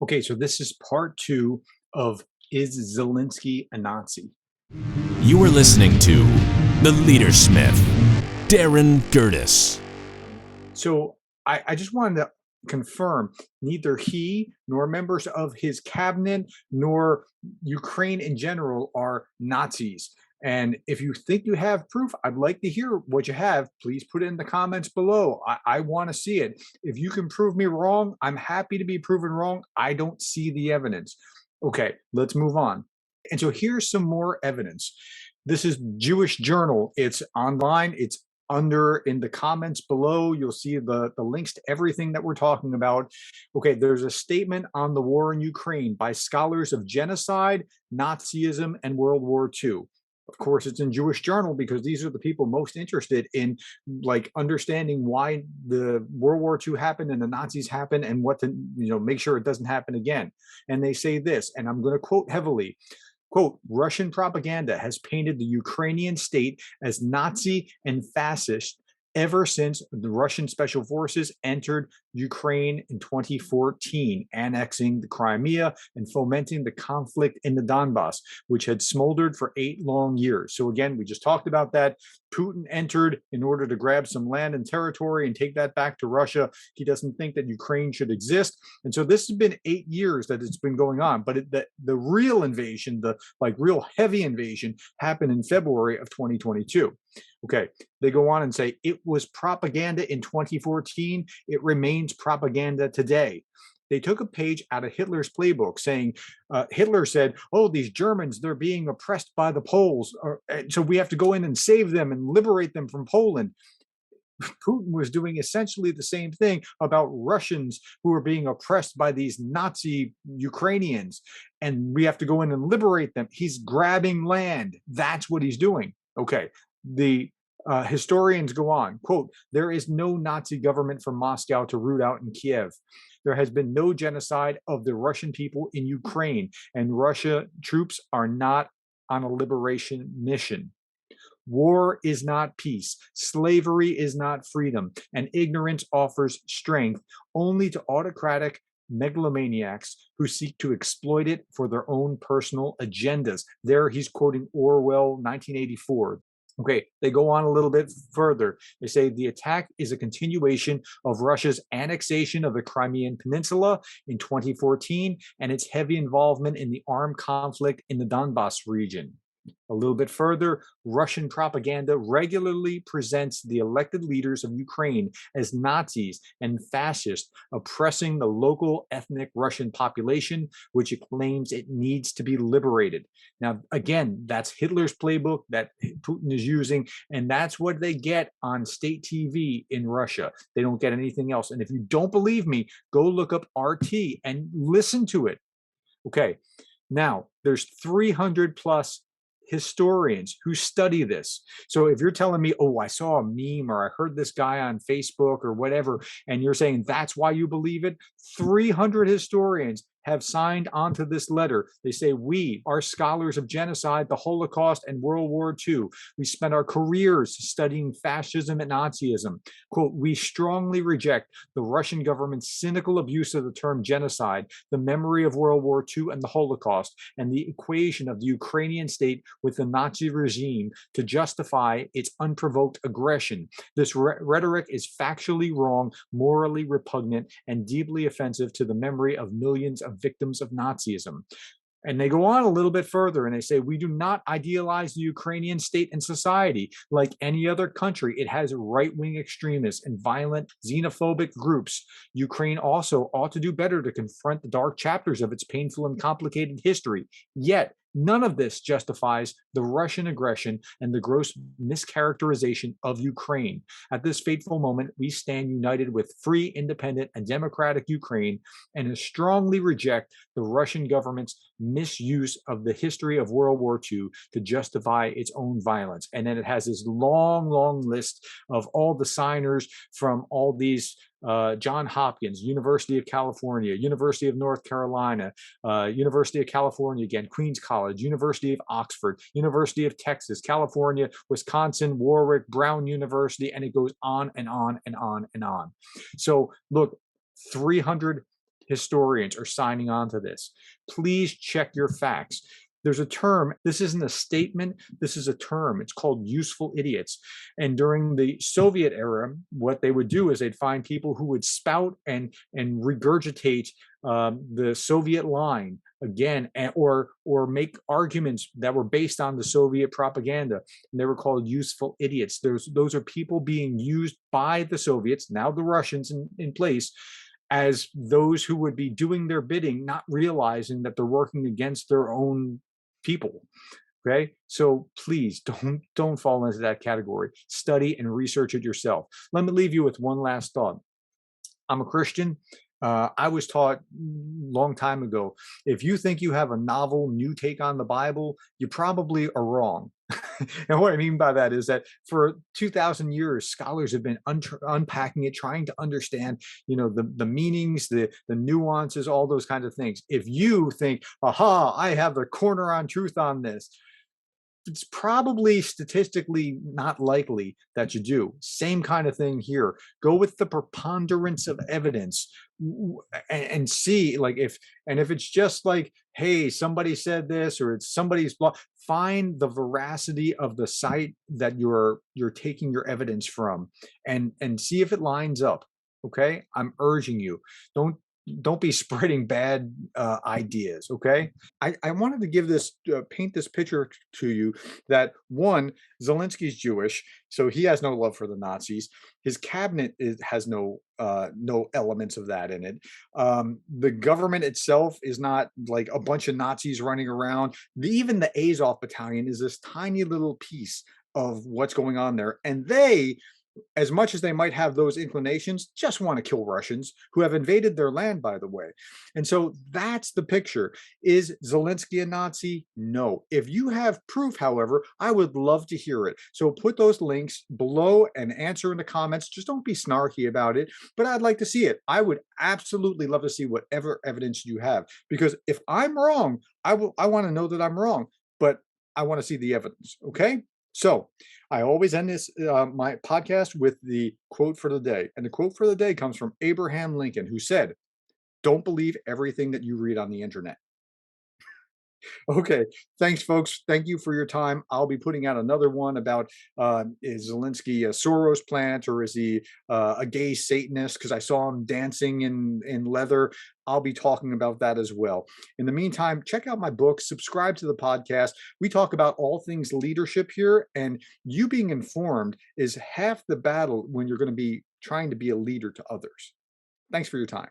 Okay, so this is part two of Is Zelenskyy a Nazi? You are listening to The Leadersmith, Darren Gertis. So I just wanted to confirm neither he nor members of his cabinet nor Ukraine in general are Nazis. And if you think you have proof, I'd like to hear what you have. Please put it in the comments below. I want to see it. If you can prove me wrong, I'm happy to be proven wrong. I don't see the evidence. Okay, let's move on. And so here's some more evidence. This is Jewish Journal. It's online. It's under in the comments below. You'll see the links to everything that we're talking about. Okay, there's a statement on the war in Ukraine by scholars of genocide, Nazism, and World War II. Of course, it's in Jewish Journal because these are the people most interested in like understanding why the World War II happened and the Nazis happened and what to make sure it doesn't happen again. And they say this, and I'm going to quote heavily. Quote, Russian propaganda has painted the Ukrainian state as Nazi and fascist ever since the Russian special forces entered Ukraine in 2014, annexing the Crimea and fomenting the conflict in the Donbass, which had smoldered for 8 long years. So again, we just talked about that. Putin entered in order to grab some land and territory and take that back to Russia. He doesn't think that Ukraine should exist. And so this has been 8 years that it's been going on. But the real invasion, the real heavy invasion, happened in February of 2022. Okay, they go on and say it was propaganda in 2014. It remains propaganda today. They took a page out of Hitler's playbook saying, Hitler said, oh, these Germans, they're being oppressed by the Poles. So we have to go in and save them and liberate them from Poland. Putin was doing essentially the same thing about Russians who are being oppressed by these Nazi Ukrainians. And we have to go in and liberate them. He's grabbing land. That's what he's doing. Okay, the historians go on, quote, there is no Nazi government from Moscow to root out in Kiev. There has been no genocide of the Russian people in Ukraine, and Russia troops are not on a liberation mission. War is not peace. Slavery is not freedom. And ignorance offers strength only to autocratic megalomaniacs who seek to exploit it for their own personal agendas. There he's quoting Orwell 1984. Okay, they go on a little bit further. They say the attack is a continuation of Russia's annexation of the Crimean Peninsula in 2014 and its heavy involvement in the armed conflict in the Donbass region. A little bit further, Russian propaganda regularly presents the elected leaders of Ukraine as Nazis and fascists, oppressing the local ethnic Russian population, which it claims it needs to be liberated. Now, again, that's Hitler's playbook that Putin is using, and that's what they get on state TV in Russia. They don't get anything else. And if you don't believe me, go look up RT and listen to it. Okay, now there's 300 plus historians who study this. So if you're telling me, oh, I saw a meme or I heard this guy on Facebook or whatever, and you're saying that's why you believe it, 300 historians have signed onto this letter. They say, we are scholars of genocide, the Holocaust, and World War II. We spent our careers studying fascism and Nazism. Quote, we strongly reject the Russian government's cynical abuse of the term genocide, the memory of World War II and the Holocaust, and the equation of the Ukrainian state with the Nazi regime to justify its unprovoked aggression. This rhetoric is factually wrong, morally repugnant, and deeply offensive to the memory of millions of victims of Nazism. And they go on a little bit further and they say, we do not idealize the Ukrainian state and society. Like any other country, it has right-wing extremists and violent xenophobic groups. Ukraine also ought to do better to confront the dark chapters of its painful and complicated history. Yet, none of this justifies the Russian aggression and the gross mischaracterization of Ukraine. At this fateful moment, we stand united with free, independent, and democratic Ukraine and strongly reject the Russian government's misuse of the history of World War II to justify its own violence. And then it has this long, long list of all the signers from all these John Hopkins, University of California, University of North Carolina, University of California again, Queens College, University of Oxford, University of Texas, California, Wisconsin, Warwick, Brown University, and it goes on and on and on and on. So look, 300 historians are signing on to this. Please check your facts. There's a term, this isn't a statement, this is a term. It's called useful idiots. And during the Soviet era, what they would do is they'd find people who would spout and regurgitate the Soviet line again, or make arguments that were based on the Soviet propaganda. And they were called useful idiots. Those are people being used by the Soviets, now the Russians in place, as those who would be doing their bidding, not realizing that they're working against their own people. Okay, so please don't fall into that category. Study and research it yourself. Let me leave you with one last thought. I'm a Christian. I was taught long time ago, if you think you have a novel new take on the Bible, you probably are wrong. And what I mean by that is that for 2,000 years, scholars have been unpacking it, trying to understand, the meanings, the nuances, all those kinds of things. If you think, aha, I have the corner on truth on this, it's probably statistically not likely that you do. Same kind of thing here. Go with the preponderance of evidence and see, like, if it's just like, hey, somebody said this, or it's somebody's blog, find the veracity of the site that you're taking your evidence from, and see if it lines up. Okay, I'm urging you, don't be spreading bad ideas. Okay, I wanted to give this paint this picture to you that, one, Zelensky's Jewish, so he has no love for the Nazis. His cabinet has no elements of that in it. The government itself is not like a bunch of Nazis running around. Even the Azov battalion is this tiny little piece of what's going on there, and they, as much as they might have those inclinations, just want to kill Russians who have invaded their land, by the way. And so that's the picture. Is Zelensky a Nazi? No. If you have proof, however, I would love to hear it. So put those links below and answer in the comments. Just don't be snarky about it, but I'd like to see it. I would absolutely love to see whatever evidence you have, because if I'm wrong, I want to know that I'm wrong, but I want to see the evidence. Okay? So I always end this my podcast with the quote for the day. And the quote for the day comes from Abraham Lincoln, who said, "Don't believe everything that you read on the internet." Okay, thanks, folks. Thank you for your time. I'll be putting out another one about, is Zelensky a Soros plant, or is he a gay Satanist? Because I saw him dancing in leather. I'll be talking about that as well. In the meantime, check out my book, subscribe to the podcast. We talk about all things leadership here, and you being informed is half the battle when you're going to be trying to be a leader to others. Thanks for your time.